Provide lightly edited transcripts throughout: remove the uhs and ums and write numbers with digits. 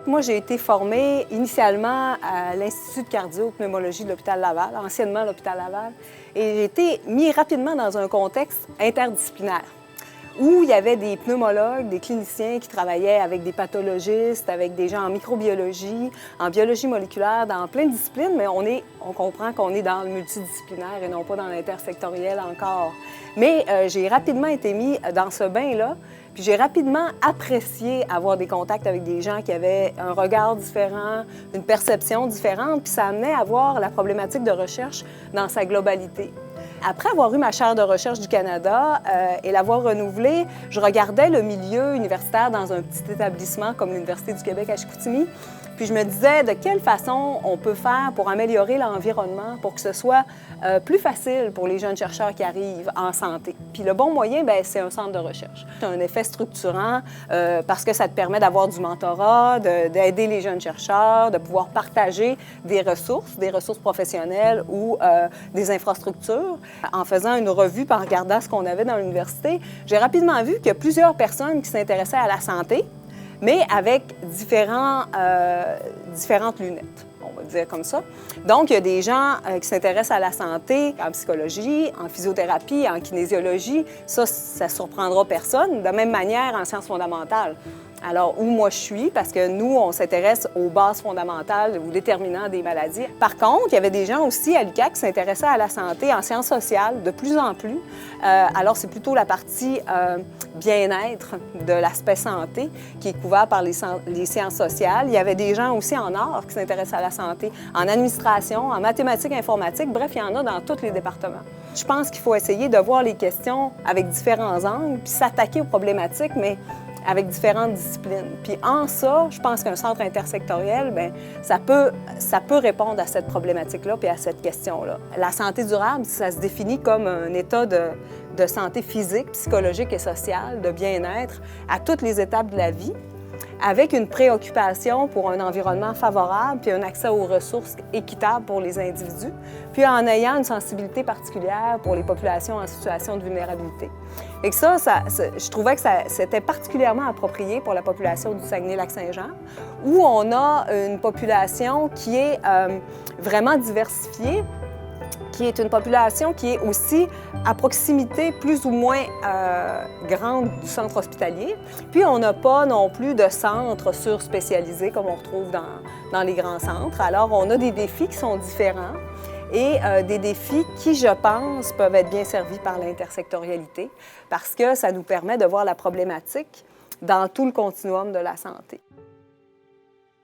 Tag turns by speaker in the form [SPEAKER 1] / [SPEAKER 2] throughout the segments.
[SPEAKER 1] moi, j'ai été formée initialement à l'Institut de cardio-pneumologie de l'hôpital Laval, anciennement l'hôpital Laval, et j'ai été mis rapidement dans un contexte interdisciplinaire où il y avait des pneumologues, des cliniciens qui travaillaient avec des pathologistes, avec des gens en microbiologie, en biologie moléculaire, dans plein de disciplines, mais on comprend qu'on est dans le multidisciplinaire et non pas dans l'intersectoriel encore. Mais j'ai rapidement été mis dans ce bain-là, puis j'ai rapidement apprécié avoir des contacts avec des gens qui avaient un regard différent, une perception différente, puis ça amenait à voir la problématique de recherche dans sa globalité. Après avoir eu ma chaire de recherche du Canada et l'avoir renouvelée, je regardais le milieu universitaire dans un petit établissement comme l'Université du Québec à Chicoutimi. Puis je me disais de quelle façon on peut faire pour améliorer l'environnement, pour que ce soit plus facile pour les jeunes chercheurs qui arrivent en santé. Puis le bon moyen, bien, c'est un centre de recherche. C'est un effet structurant parce que ça te permet d'avoir du mentorat, d'aider les jeunes chercheurs, de pouvoir partager des ressources professionnelles ou des infrastructures. En faisant une revue, en regardant ce qu'on avait dans l'université, j'ai rapidement vu qu'il y a plusieurs personnes qui s'intéressaient à la santé, mais avec différentes lunettes, on va dire comme ça. Donc, il y a des gens qui s'intéressent à la santé en psychologie, en physiothérapie, en kinésiologie. Ça ne surprendra personne. De la même manière, en sciences fondamentales. Alors, où moi je suis, parce que nous, on s'intéresse aux bases fondamentales, aux déterminants des maladies. Par contre, il y avait des gens aussi à l'UQAC qui s'intéressaient à la santé en sciences sociales, de plus en plus. Alors, c'est plutôt la partie bien-être de l'aspect santé qui est couvert par les sciences sociales. Il y avait des gens aussi en arts qui s'intéressaient à la santé, en administration, en mathématiques, informatique. Bref, il y en a dans tous les départements. Je pense qu'il faut essayer de voir les questions avec différents angles, puis s'attaquer aux problématiques, mais avec différentes disciplines. Puis en ça, je pense qu'un centre intersectoriel, bien, ça peut répondre à cette problématique-là puis à cette question-là. La santé durable, ça se définit comme un état de santé physique, psychologique et sociale, de bien-être à toutes les étapes de la vie, avec une préoccupation pour un environnement favorable puis un accès aux ressources équitable pour les individus, puis en ayant une sensibilité particulière pour les populations en situation de vulnérabilité. Et que ça, je trouvais que c'était particulièrement approprié pour la population du Saguenay-Lac-Saint-Jean, où on a une population qui est vraiment diversifiée, qui est une population qui est aussi à proximité plus ou moins grande du centre hospitalier. Puis on n'a pas non plus de centre surspécialisé comme on retrouve dans les grands centres. Alors on a des défis qui sont différents et des défis qui, je pense, peuvent être bien servis par l'intersectorialité parce que ça nous permet de voir la problématique dans tout le continuum de la santé.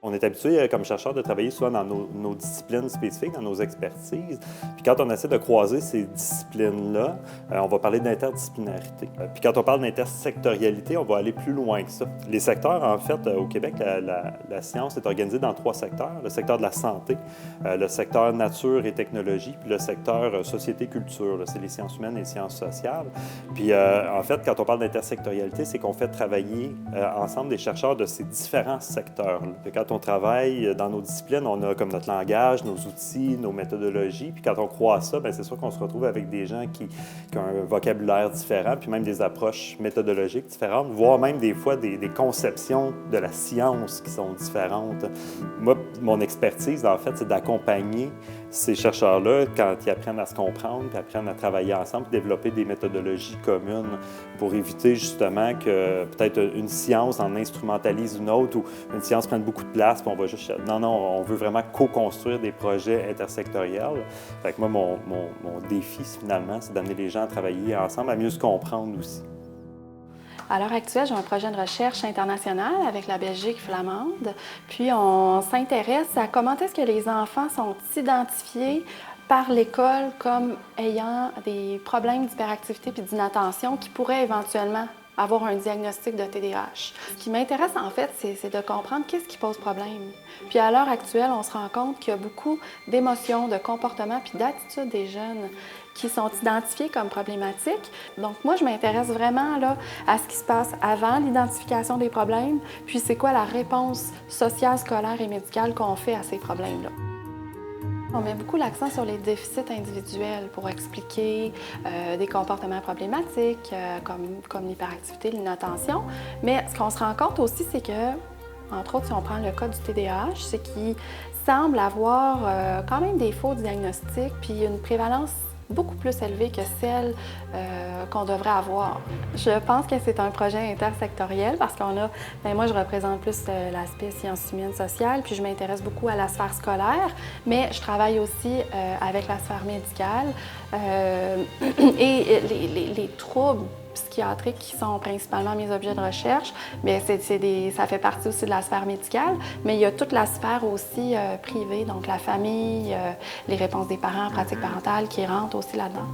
[SPEAKER 2] On est habitué, comme chercheur, de travailler souvent dans nos disciplines spécifiques, dans nos expertises. Puis quand on essaie de croiser ces disciplines-là, on va parler d'interdisciplinarité. Puis quand on parle d'intersectorialité, on va aller plus loin que ça. Les secteurs, en fait, au Québec, la science est organisée dans 3 secteurs. Le secteur de la santé, le secteur nature et technologie, puis le secteur société-culture. C'est les sciences humaines et les sciences sociales. Puis en fait, quand on parle d'intersectorialité, c'est qu'on fait travailler ensemble des chercheurs de ces différents secteurs-là. Quand on travaille dans nos disciplines, on a comme notre langage, nos outils, nos méthodologies. Puis quand on croise ça, bien, c'est sûr qu'on se retrouve avec des gens qui ont un vocabulaire différent, puis même des approches méthodologiques différentes, voire même des fois des conceptions de la science qui sont différentes. Moi, mon expertise, en fait, c'est d'accompagner ces chercheurs-là quand ils apprennent à se comprendre, puis apprennent à travailler ensemble, puis développer des méthodologies communes pour éviter justement que peut-être une science en instrumentalise une autre ou une science prenne beaucoup de place, puis on va juste... Non, on veut vraiment co-construire des projets intersectoriels. Fait que moi, mon défi, finalement, c'est d'amener les gens à travailler ensemble, à mieux se comprendre aussi.
[SPEAKER 3] À l'heure actuelle, j'ai un projet de recherche international avec la Belgique flamande. Puis, on s'intéresse à comment est-ce que les enfants sont identifiés par l'école comme ayant des problèmes d'hyperactivité puis d'inattention qui pourraient éventuellement avoir un diagnostic de TDAH. Ce qui m'intéresse, en fait, c'est de comprendre qu'est-ce qui pose problème. Puis, à l'heure actuelle, on se rend compte qu'il y a beaucoup d'émotions, de comportements puis d'attitudes des jeunes qui sont identifiés comme problématiques. Donc, moi, je m'intéresse vraiment là, à ce qui se passe avant l'identification des problèmes, puis c'est quoi la réponse sociale, scolaire et médicale qu'on fait à ces problèmes-là. On met beaucoup l'accent sur les déficits individuels pour expliquer des comportements problématiques comme l'hyperactivité, l'inattention. Mais ce qu'on se rend compte aussi, c'est que Entre autres, si on prend le cas du TDAH, c'est qu'il semble avoir quand même des faux diagnostics puis une prévalence beaucoup plus élevée que celle qu'on devrait avoir. Je pense que c'est un projet intersectoriel parce qu'on a, moi je représente plus l'aspect sciences humaines sociales, puis je m'intéresse beaucoup à la sphère scolaire, mais je travaille aussi avec la sphère médicale et les troubles psychiatriques qui sont principalement mes objets de recherche, bien, ça fait partie aussi de la sphère médicale, mais il y a toute la sphère aussi privée, donc la famille, les réponses des parents, pratiques parentales qui rentrent aussi là-dedans.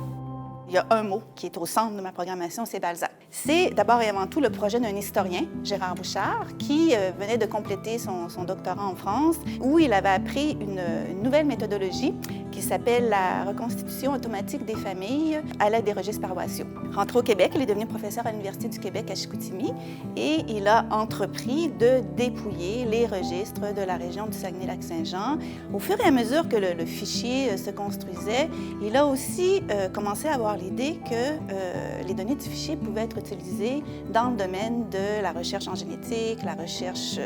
[SPEAKER 4] Il y a un mot qui est au centre de ma programmation, c'est Balzac. C'est d'abord et avant tout le projet d'un historien, Gérard Bouchard, qui venait de compléter son doctorat en France, où il avait appris une nouvelle méthodologie qui s'appelle la reconstitution automatique des familles à l'aide des registres paroissiaux. Rentré au Québec, il est devenu professeur à l'Université du Québec à Chicoutimi et il a entrepris de dépouiller les registres de la région du Saguenay-Lac-Saint-Jean. Au fur et à mesure que le fichier se construisait, il a aussi commencé à avoir l'idée que les données du fichier pouvaient être utilisées dans le domaine de la recherche en génétique, la recherche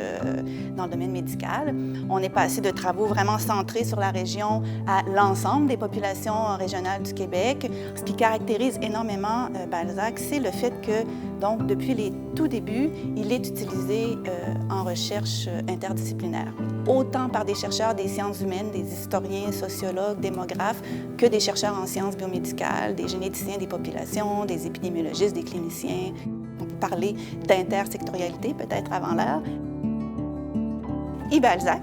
[SPEAKER 4] dans le domaine médical. On est passé de travaux vraiment centrés sur la région à l'ensemble des populations régionales du Québec. Ce qui caractérise énormément Balzac, c'est le fait que, donc, depuis les tout débuts, il est utilisé en recherche interdisciplinaire, autant par des chercheurs des sciences humaines, des historiens, sociologues, démographes, que des chercheurs en sciences biomédicales, des généticiens des populations, des épidémiologistes, des cliniciens. On peut parler d'intersectorialité peut-être avant l'heure. Et Balzac,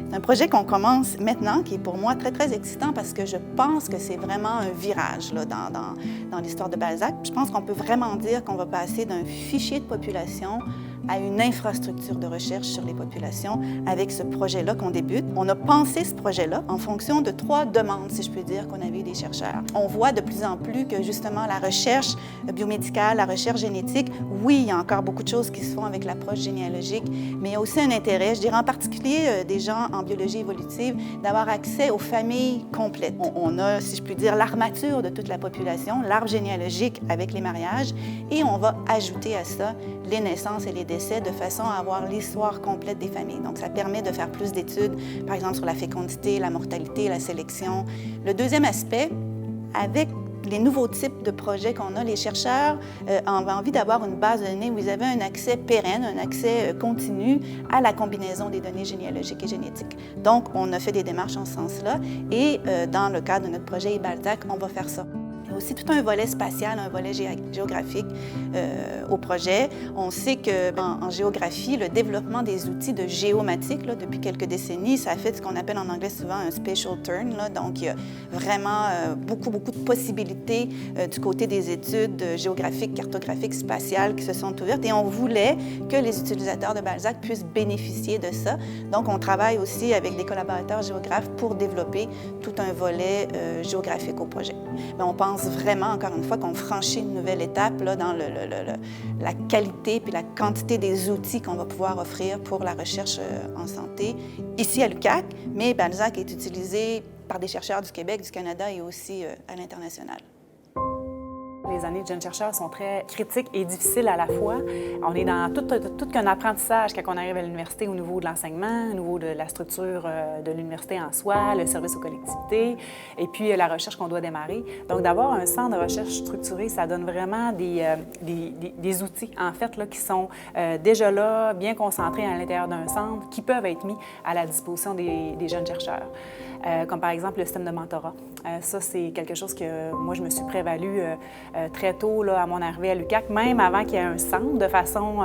[SPEAKER 4] c'est un projet qu'on commence maintenant, qui est pour moi très, très excitant parce que je pense que c'est vraiment un virage là, dans l'histoire de Balzac. Je pense qu'on peut vraiment dire qu'on va passer d'un fichier de population à une infrastructure de recherche sur les populations avec ce projet-là qu'on débute. On a pensé ce projet-là en fonction de 3 demandes, si je peux dire, qu'on avait eu des chercheurs. On voit de plus en plus que justement la recherche biomédicale, la recherche génétique, oui, il y a encore beaucoup de choses qui se font avec l'approche généalogique, mais il y a aussi un intérêt, je dirais en particulier des gens en biologie évolutive, d'avoir accès aux familles complètes. On a, si je peux dire, l'armature de toute la population, l'arbre généalogique avec les mariages, et on va ajouter à ça les naissances et les décès de façon à avoir l'histoire complète des familles. Donc, ça permet de faire plus d'études, par exemple, sur la fécondité, la mortalité, la sélection. Le deuxième aspect, avec les nouveaux types de projets qu'on a, les chercheurs ont envie d'avoir une base de données où ils avaient un accès pérenne, un accès continu à la combinaison des données généalogiques et génétiques. Donc, on a fait des démarches en ce sens-là et dans le cadre de notre projet Balzac, on va faire ça. Il y a aussi tout un volet spatial, un volet géographique au projet. On sait qu'en géographie, le développement des outils de géomatique, là, depuis quelques décennies, ça a fait ce qu'on appelle en anglais souvent un spatial turn. Là. Donc, il y a vraiment beaucoup de possibilités du côté des études géographiques, cartographiques, spatiales qui se sont ouvertes. Et on voulait que les utilisateurs de Balzac puissent bénéficier de ça. Donc, on travaille aussi avec des collaborateurs géographes pour développer tout un volet géographique au projet. Mais on pense vraiment, encore une fois, qu'on franchit une nouvelle étape là, dans la qualité puis la quantité des outils qu'on va pouvoir offrir pour la recherche en santé ici à l'UQAC, mais Balzac est utilisé par des chercheurs du Québec, du Canada et aussi à l'international.
[SPEAKER 5] Les années de jeunes chercheurs sont très critiques et difficiles à la fois. On est dans tout qu'un apprentissage quand on arrive à l'université au niveau de l'enseignement, au niveau de la structure de l'université en soi, le service aux collectivités et puis la recherche qu'on doit démarrer. Donc, d'avoir un centre de recherche structuré, ça donne vraiment des outils, en fait, là, qui sont déjà là, bien concentrés à l'intérieur d'un centre, qui peuvent être mis à la disposition des jeunes chercheurs. Comme par exemple le système de mentorat. Ça, c'est quelque chose que moi, je me suis prévalue très tôt là, à mon arrivée à l'UQAC, même avant qu'il y ait un centre, de façon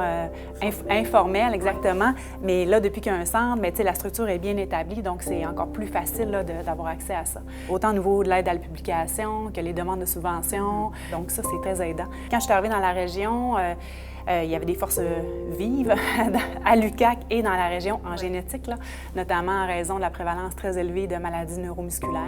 [SPEAKER 5] informelle exactement. Mais là, depuis qu'il y a un centre, bien, la structure est bien établie, donc c'est encore plus facile là, d'avoir accès à ça. Autant au niveau de l'aide à la publication que les demandes de subventions. Donc ça, c'est très aidant. Quand je suis arrivée dans la région, il y avait des forces vives à l'UQAC et dans la région en génétique, là, notamment en raison de la prévalence très élevée de maladies neuromusculaires.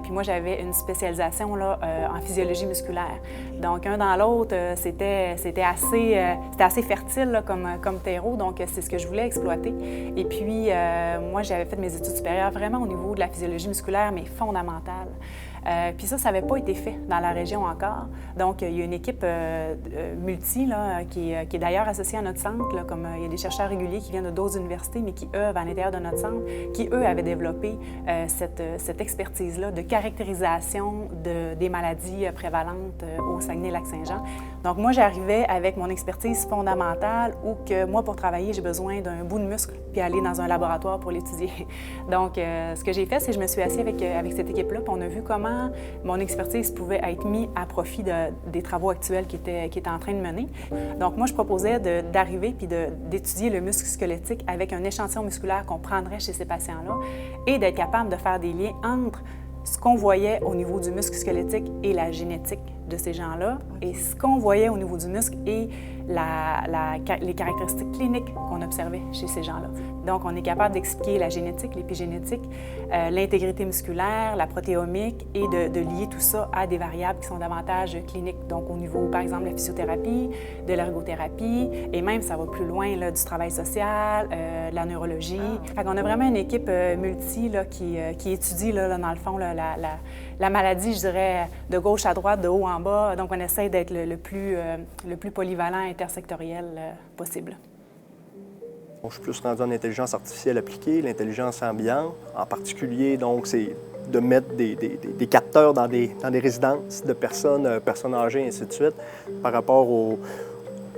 [SPEAKER 5] Puis moi, j'avais une spécialisation là, en physiologie musculaire. Donc, un dans l'autre, c'était assez fertile là, comme terreau, donc c'est ce que je voulais exploiter. Et puis, moi, j'avais fait mes études supérieures vraiment au niveau de la physiologie musculaire, mais fondamentale. Puis ça n'avait pas été fait dans la région encore. Donc, il y a une équipe multi là, qui est d'ailleurs associée à notre centre, là, comme il y a des chercheurs réguliers qui viennent de d'autres universités, mais qui œuvrent à l'intérieur de notre centre, qui, eux, avaient développé cette expertise-là de caractérisation des maladies prévalentes au Saguenay-Lac-Saint-Jean. Donc, moi, j'arrivais avec mon expertise fondamentale où que moi, pour travailler, j'ai besoin d'un bout de muscle puis aller dans un laboratoire pour l'étudier. Donc, ce que j'ai fait, c'est que je me suis assise avec cette équipe-là, puis on a vu comment mon expertise pouvait être mise à profit des travaux actuels qui étaient en train de mener. Donc, moi, je proposais d'arriver puis d'étudier le muscle squelettique avec un échantillon musculaire qu'on prendrait chez ces patients-là et d'être capable de faire des liens entre ce qu'on voyait au niveau du muscle squelettique et la génétique de ces gens-là, et ce qu'on voyait au niveau du muscle et les caractéristiques cliniques qu'on observait chez ces gens-là. Donc, on est capable d'expliquer la génétique, l'épigénétique, l'intégrité musculaire, la protéomique, et de lier tout ça à des variables qui sont davantage cliniques. Donc, au niveau, par exemple, de la physiothérapie, de l'ergothérapie, et même, ça va plus loin, là, du travail social, de la neurologie. Fait qu'on a vraiment une équipe multi là, qui étudie, là, dans le fond, là, la maladie, je dirais, de gauche à droite, de haut en bas. Donc, on essaie d'être le plus polyvalent, intersectoriel possible.
[SPEAKER 6] Je suis plus rendu en intelligence artificielle appliquée, l'intelligence ambiante. En particulier, donc, c'est de mettre des capteurs dans des résidences de personnes âgées, et ainsi de suite, par rapport au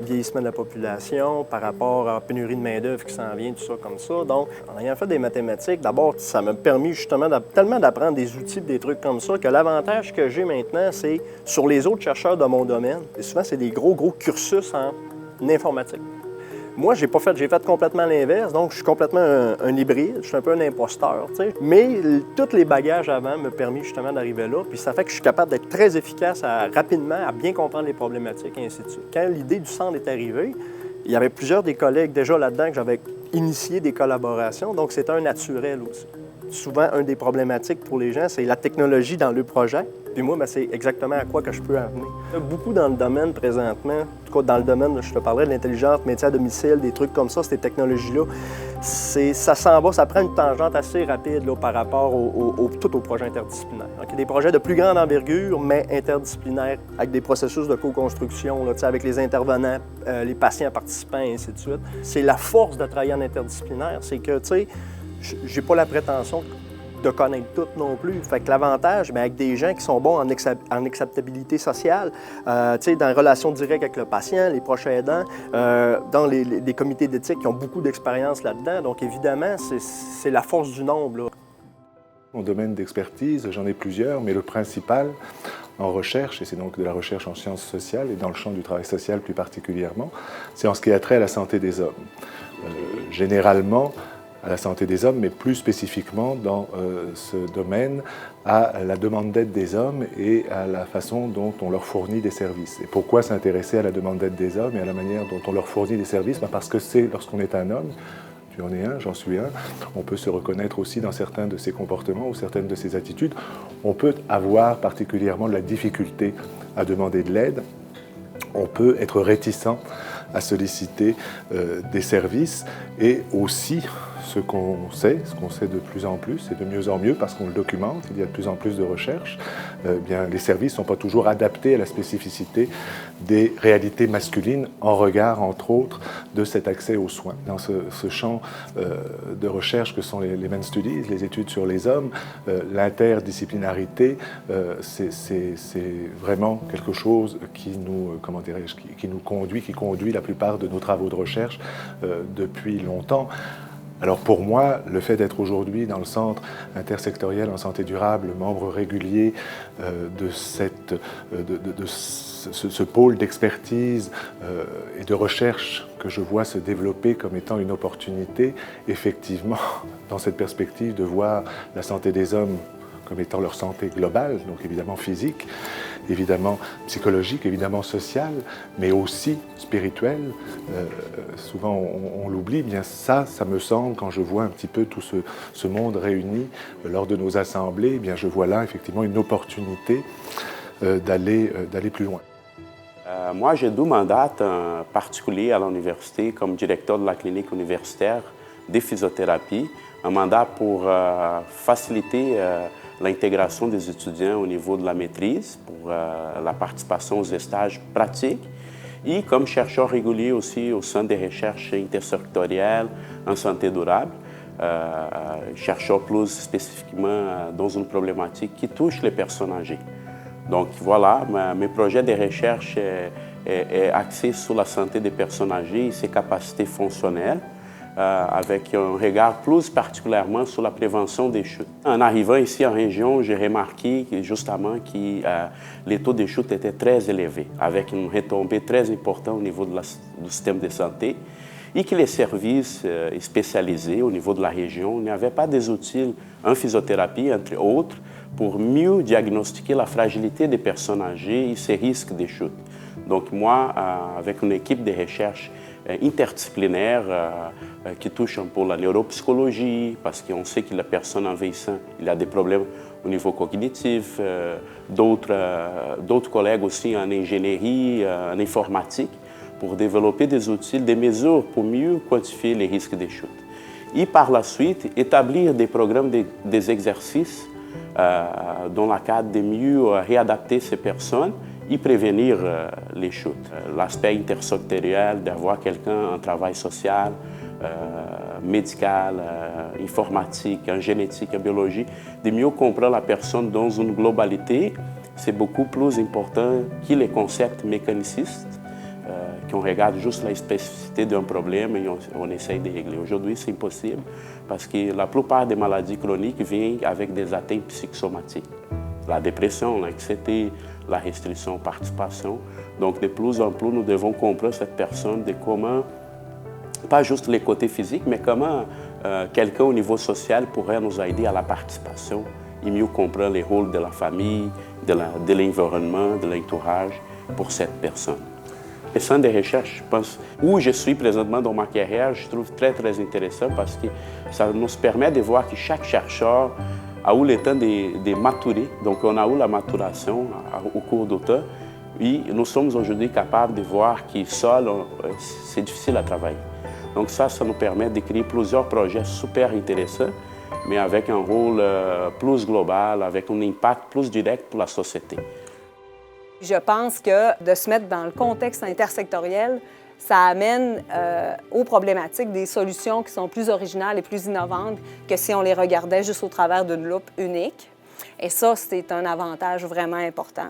[SPEAKER 6] vieillissement de la population, par rapport à la pénurie de main-d'œuvre qui s'en vient, tout ça comme ça. Donc, en ayant fait des mathématiques, d'abord, ça m'a permis justement tellement d'apprendre des outils, des trucs comme ça, que l'avantage que j'ai maintenant, c'est sur les autres chercheurs de mon domaine. Et souvent, c'est des gros cursus en informatique. Moi, j'ai fait complètement l'inverse, donc je suis complètement un hybride, je suis un peu un imposteur, tu sais. Mais tous les bagages avant m'ont permis justement d'arriver là, puis ça fait que je suis capable d'être très efficace rapidement, à bien comprendre les problématiques, et ainsi de suite. Quand l'idée du centre est arrivée, il y avait plusieurs des collègues déjà là-dedans que j'avais initié des collaborations, donc c'était un naturel aussi. Souvent, une des problématiques pour les gens, c'est la technologie dans le projet. Puis moi, c'est exactement à quoi que je peux amener. Il y a beaucoup dans le domaine présentement, en tout cas dans le domaine, je te parlais de l'intelligence, métier à domicile, des trucs comme ça, ces technologies-là, ça s'en va, ça prend une tangente assez rapide là, par rapport tout au projet interdisciplinaire. Donc, il y a des projets de plus grande envergure, mais interdisciplinaires, avec des processus de co-construction, là, avec les intervenants, les patients participants, et ainsi de suite. C'est la force de travailler en interdisciplinaire, c'est que, tu sais, j'ai pas la prétention de connaître tout non plus. Fait que l'avantage, bien, avec des gens qui sont bons en acceptabilité sociale, dans la relation directe avec le patient, les proches aidants, dans les comités d'éthique qui ont beaucoup d'expérience là-dedans. Donc, évidemment, c'est la force du nombre, là.
[SPEAKER 7] Mon domaine d'expertise, j'en ai plusieurs, mais le principal en recherche, et c'est donc de la recherche en sciences sociales et dans le champ du travail social plus particulièrement, c'est en ce qui a trait à la santé des hommes. Généralement, à la santé des hommes, mais plus spécifiquement dans ce domaine, à la demande d'aide des hommes et à la façon dont on leur fournit des services. Et pourquoi s'intéresser à la demande d'aide des hommes et à la manière dont on leur fournit des services? Parce que c'est lorsqu'on est un homme, tu en es un, j'en suis un, on peut se reconnaître aussi dans certains de ses comportements ou certaines de ses attitudes. On peut avoir particulièrement de la difficulté à demander de l'aide. On peut être réticent à solliciter des services et aussi ce qu'on sait de plus en plus et de mieux en mieux parce qu'on le documente, il y a de plus en plus de recherches, bien, les services ne sont pas toujours adaptés à la spécificité des réalités masculines en regard, entre autres, de cet accès aux soins. Dans ce champ de recherche que sont les men studies, les études sur les hommes, l'interdisciplinarité, c'est vraiment quelque chose qui nous, qui nous conduit, qui conduit la plupart de nos travaux de recherche depuis longtemps. Alors pour moi, le fait d'être aujourd'hui dans le Centre intersectoriel en santé durable, membre régulier de ce pôle d'expertise et de recherche que je vois se développer comme étant une opportunité, effectivement, dans cette perspective de voir la santé des hommes comme étant leur santé globale, donc évidemment physique, évidemment psychologique, évidemment sociale, mais aussi spirituelle. Souvent on l'oublie, bien ça me semble, quand je vois un petit peu tout ce monde réuni lors de nos assemblées, bien je vois là effectivement une opportunité d'aller plus loin.
[SPEAKER 8] Moi, j'ai 2 mandats particuliers à l'université comme directeur de la clinique universitaire de physiothérapie, un mandat pour faciliter l'intégration des étudiants au niveau de la maîtrise pour la participation aux stages pratiques. Et comme chercheur régulier aussi au Centre des recherches intersectorielles en santé durable, chercheur plus spécifiquement dans une problématique qui touche les personnes âgées. Donc voilà, mes projets de recherche est axé sur la santé des personnes âgées et ses capacités fonctionnelles, avec un regard plus particulièrement sur la prévention des chutes. En arrivant ici en région, j'ai remarqué justement que les taux de chute étaient très élevés, avec une retombée très importante au niveau du système de santé, et que les services spécialisés au niveau de la région n'avaient pas des outils en physiothérapie, entre autres, pour mieux diagnostiquer la fragilité des personnes âgées et ses risques de chute. Donc moi, avec une équipe de recherche interdisciplinaire qui touche un peu la neuropsychologie, parce qu'on sait que la personne en vieillissant, il a des problèmes au niveau cognitif, d'autres collègues aussi en ingénierie, en informatique, pour développer des outils, des mesures pour mieux quantifier les risques de chute. Et par la suite, établir des programmes, des exercices dans le cadre de mieux réadapter ces personnes et prévenir les chutes. L'aspect intersectoriel, d'avoir quelqu'un en travail social, médical, informatique, en génétique, en biologie, de mieux comprendre la personne dans une globalité, c'est beaucoup plus important que les concepts mécanicistes, qu'on regarde juste la spécificité d'un problème et on essaye de régler. Aujourd'hui, c'est impossible parce que la plupart des maladies chroniques viennent avec des atteintes psychosomatiques. La dépression, l'anxiété, la restriction de participation. Donc, de plus en plus, nous devons comprendre cette personne de comment, pas juste les côtés physiques, mais comment quelqu'un au niveau social pourrait nous aider à la participation et mieux comprendre les rôles de la famille, de l'environnement, de l'entourage pour cette personne. Le centre de recherche, je pense, où je suis présentement dans ma carrière, je trouve très, très intéressant parce que ça nous permet de voir que chaque chercheur a eu le temps de maturer. Donc, on a eu la maturation au cours du temps. Et nous sommes aujourd'hui capables de voir que seul, c'est difficile à travailler. Donc, ça nous permet de créer plusieurs projets super intéressants, mais avec un rôle plus global, avec un impact plus direct pour la société.
[SPEAKER 1] Je pense que de se mettre dans le contexte intersectoriel, ça amène aux problématiques des solutions qui sont plus originales et plus innovantes que si on les regardait juste au travers d'une loupe unique. Et ça, c'est un avantage vraiment important.